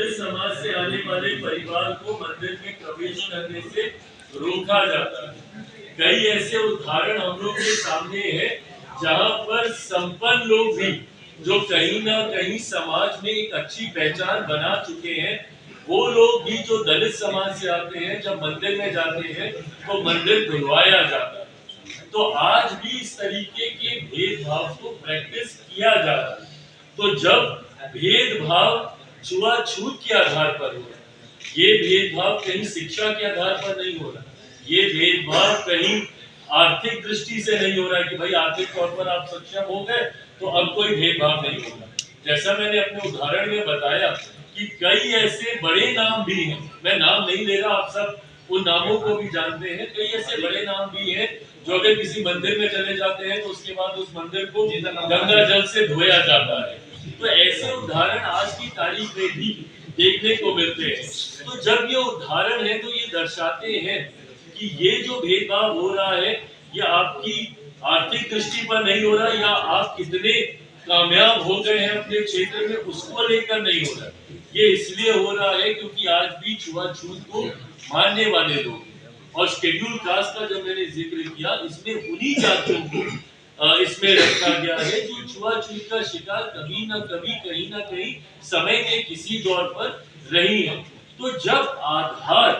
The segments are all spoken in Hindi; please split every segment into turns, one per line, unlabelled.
दलित समाज से आने वाले परिवार को मंदिर में प्रवेश करने से रोका जाता है। कई ऐसे उदाहरण हम लोग के सामने है जहां पर संपन्न लोग भी जो कहीं ना कहीं समाज में एक अच्छी पहचान बना चुके हैं, वो लोग भी जो दलित समाज से आते हैं, जब मंदिर में जाते हैं तो मंदिर धुलवाया जाता है। तो आज भी इस तरीके के भेदभाव को प्रैक्टिस किया जा रहा है। तो जब भेदभाव छुआछूत के आधार पर हो रहा है, ये भेदभाव कहीं शिक्षा के आधार पर नहीं हो रहा, ये भेदभाव कहीं आर्थिक दृष्टि से नहीं हो रहा है कि भाई आर्थिक तौर पर आप सक्षम हो गए तो अब कोई भेदभाव नहीं होगा। जैसा मैंने अपने उदाहरण में बताया कि कई ऐसे बड़े नाम भी हैं, मैं नाम नहीं ले रहा, आप सब उन नामों को भी जानते हैं। कई ऐसे बड़े नाम भी हैं जो अगर किसी मंदिर में चले जाते हैं तो उसके बाद उस मंदिर को गंगा जल से धोया जाता है। तो ऐसे उदाहरण आज की तारीख में भी देखने को मिलते हैं। तो जब ये उदाहरण है तो ये दर्शाते हैं कि ये जो भेदभाव हो रहा है ये आपकी आर्थिक दृष्टि पर नहीं हो रहा, या आप कितने कामयाब हो गए हैं अपने क्षेत्र में उसको लेकर नहीं हो रहा। ये इसलिए हो रहा है क्योंकि आज भी छुआछूत को मानने वाले लोग, और शेड्यूल कास्ट का जब मैंने जिक्र किया, इसमें उन्हीं जातियों को इसमें रखा गया है जो छुआछूत का शिकार कभी ना कभी कहीं ना कहीं समय के किसी दौर पर रही है। तो जब आधार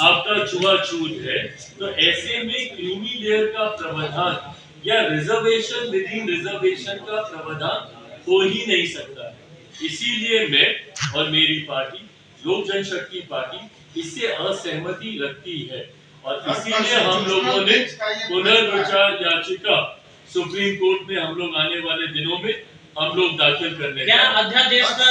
आपका छुआछूत है तो ऐसे में क्रीमी लेयर का प्रावधान या रिजर्वेशन विद इन रिजर्वेशन का प्रावधान हो ही नहीं सकता है। इसीलिए मैं और मेरी पार्टी लोक जनशक्ति पार्टी इससे असहमति रखती है, और इसीलिए हम लोगों ने पुनर्विचार याचिका सुप्रीम कोर्ट में हम लोग आने वाले दिनों में हम लोग दाखिल करने
क्या अध्यादेश का